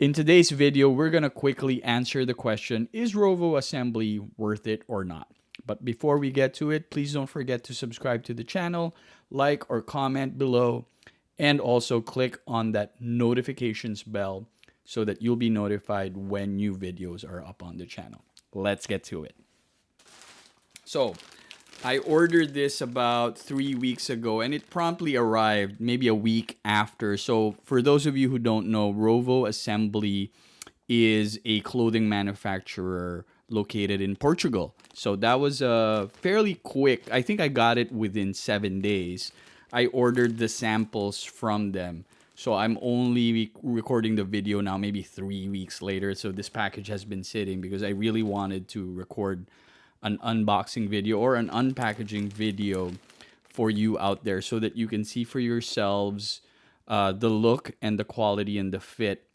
In today's video, we're going to quickly answer the question, is Rovo Assembly worth it or not? But before we get to it, please don't forget to subscribe to the channel, like or comment below, and also click on that notifications bell so that you'll be notified when new videos are up on the channel. Let's get to it. So, I ordered this about 3 weeks ago and it promptly arrived maybe a week after. So, for those of you who don't know, Rovo Assembly is a clothing manufacturer located in Portugal. So, that was fairly quick. I think I got it within 7 days. I ordered the samples from them. So, I'm only recording the video now, maybe 3 weeks later. So, this package has been sitting because I really wanted to record an unboxing video or an unpackaging video for you out there so that you can see for yourselves the look and the quality and the fit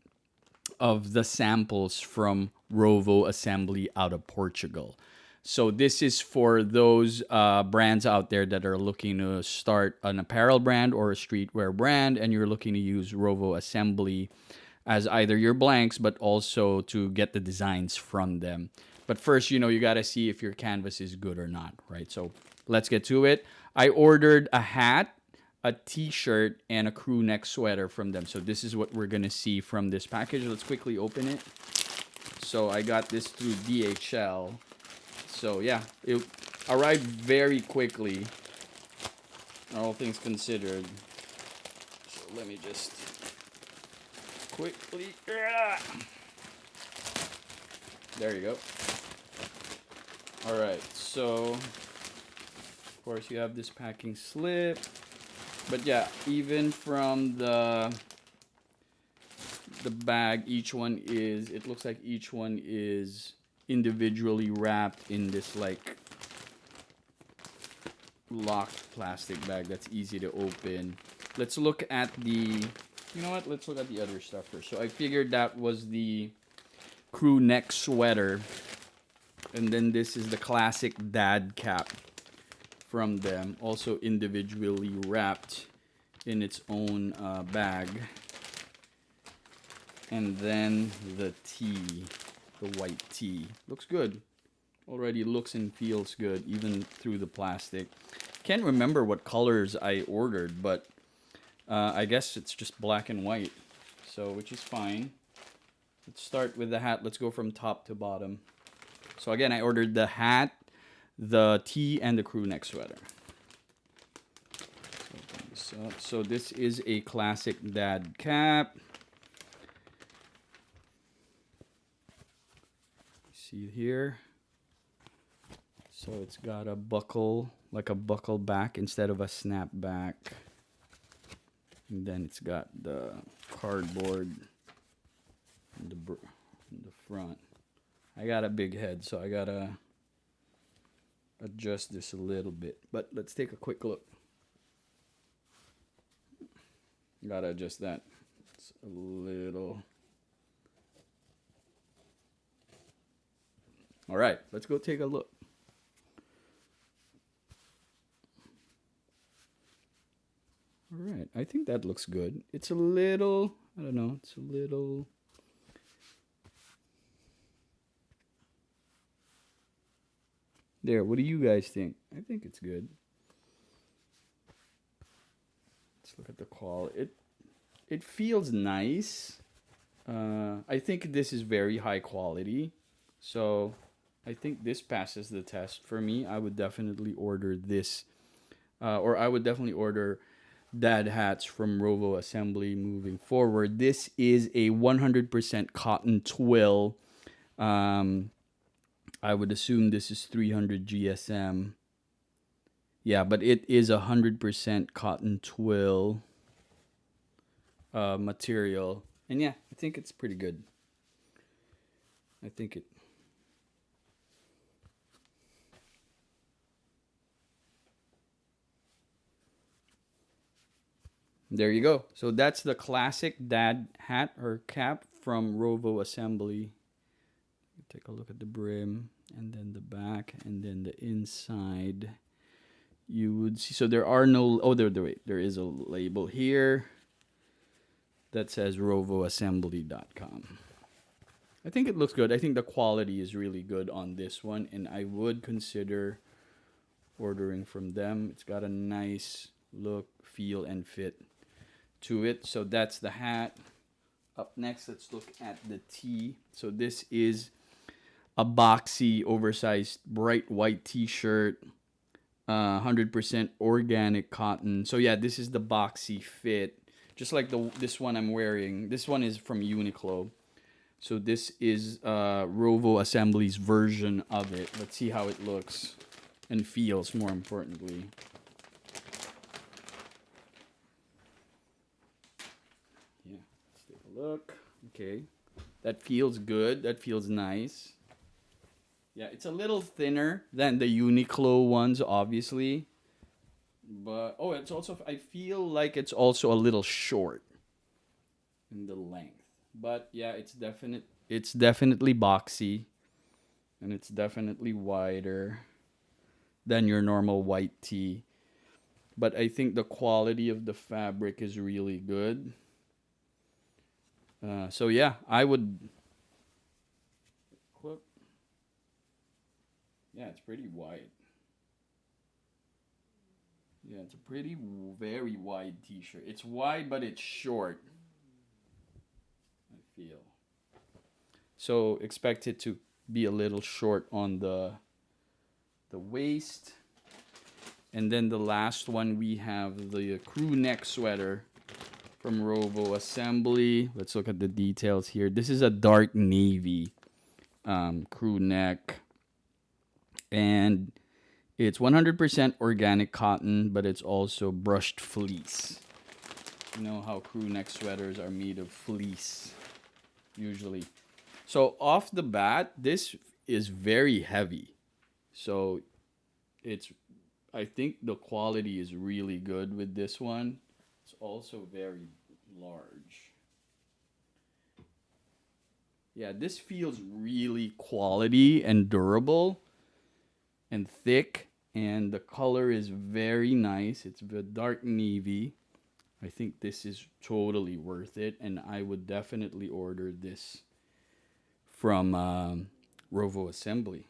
of the samples from Rovo Assembly out of Portugal. So this is for those brands out there that are looking to start an apparel brand or a streetwear brand, and you're looking to use Rovo Assembly as either your blanks, but also to get the designs from them. But first, you got to see if your canvas is good or not, right? So let's get to it. I ordered a hat, a t-shirt, and a crew neck sweater from them. So this is what we're going to see from this package. Let's quickly open it. So I got this through DHL. So yeah, it arrived very quickly, all things considered. So let me just quickly... There you go. Alright, so of course you have this packing slip. But yeah, even from the bag, it looks like each one is individually wrapped in this like locked plastic bag that's easy to open. Let's look at let's look at the other stuff first. So I figured that was the Crewneck Sweater, and then this is the classic dad cap from them, also individually wrapped in its own bag. And then the tee, the white tee, looks good. Already looks and feels good even through the plastic. Can't remember what colors I ordered, but I guess it's just black and white, so which is fine. Let's start with the hat. Let's go from top to bottom. So again, I ordered the hat, the tee, and the crew neck sweater. So this is a classic dad cap. See here. So it's got a buckle, like a buckle back instead of a snap back. And then it's got the cardboard in the front. I got a big head, so I gotta adjust this a little bit. But let's take a quick look. Gotta adjust that. It's a little. All right, let's go take a look. All right, I think that looks good. It's a little, I don't know, it's a little. There, what do you guys think? I think it's good. Let's look at the quality. It feels nice. I think this is very high quality. So I think this passes the test for me. I would definitely order this. Or I would definitely order dad hats from Rovo Assembly moving forward. This is a 100% cotton twill. I would assume this is 300 GSM. Yeah, but it is 100% cotton twill material. And yeah, I think it's pretty good. I think it... There you go. So that's the classic dad hat or cap from Rovo Assembly. Take a look at the brim and then the back and then the inside. You would see, so there are no, oh, there is a label here. that says rovoassembly.com. I think it looks good. I think the quality is really good on this one, and I would consider ordering from them. It's got a nice look, feel, and fit to it. So that's the hat. Up next, let's look at the tee. So this is a boxy, oversized, bright white t-shirt. 100% organic cotton. So yeah, this is the boxy fit. Just like this one I'm wearing. This one is from Uniqlo. So this is Rovo Assembly's version of it. Let's see how it looks and feels, more importantly. Yeah, let's take a look. Okay, that feels good. That feels nice. Yeah, it's a little thinner than the Uniqlo ones, obviously. But, oh, it's also, I feel like it's also a little short in the length. But yeah, it's definitely boxy, and it's definitely wider than your normal white tee. But I think the quality of the fabric is really good. So yeah, I would. Yeah, it's pretty wide. Yeah, it's a very wide t-shirt. It's wide, but it's short, I feel. So expect it to be a little short on the waist. And then the last one, we have the Crewneck Sweater from Rovo Assembly. Let's look at the details here. This is a dark navy crewneck. And it's 100% organic cotton, but it's also brushed fleece. You know how crewneck sweaters are made of fleece, usually. So off the bat, this is very heavy. So I think the quality is really good with this one. It's also very large. Yeah, this feels really quality and durable and thick, and the color is very nice. It's the dark navy. I think this is totally worth it, and I would definitely order this from Rovo Assembly.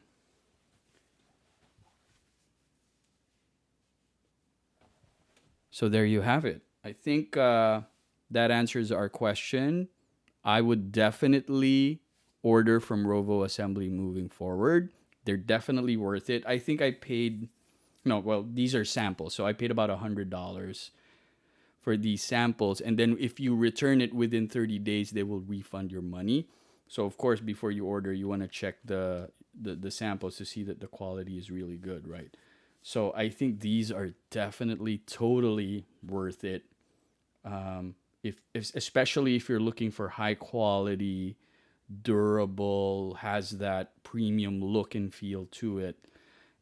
So there you have it. I think that answers our question. I would definitely order from Rovo Assembly moving forward. They're definitely worth it. I think I paid, no, well, these are samples. So I paid about $100 for these samples. And then if you return it within 30 days, they will refund your money. So of course, before you order, you want to check the samples to see that the quality is really good, right? So I think these are definitely totally worth it. If especially if you're looking for high quality, durable, has that premium look and feel to it,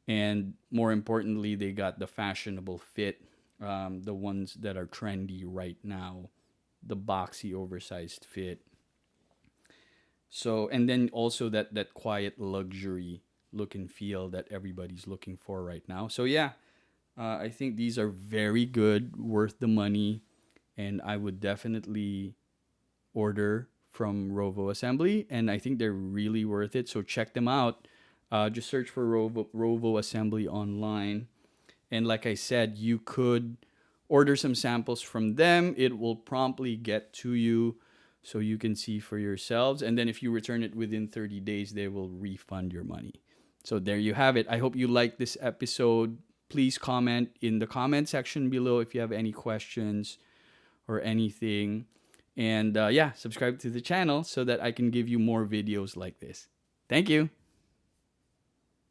and more importantly, they got the fashionable fit, the ones that are trendy right now, the boxy, oversized fit. So, and then also that quiet luxury look and feel that everybody's looking for right now. So yeah, I think these are very good, worth the money, and I would definitely order from Rovo Assembly, and I think they're really worth it. So check them out. Just search for Rovo Assembly online, and like I said, you could order some samples from them. It will promptly get to you, so you can see for yourselves. And then if you return it within 30 days, they will refund your money. So there you have it. I hope you liked this episode. Please comment in the comment section below if you have any questions or anything. And yeah, subscribe to the channel so that I can give you more videos like this. Thank you.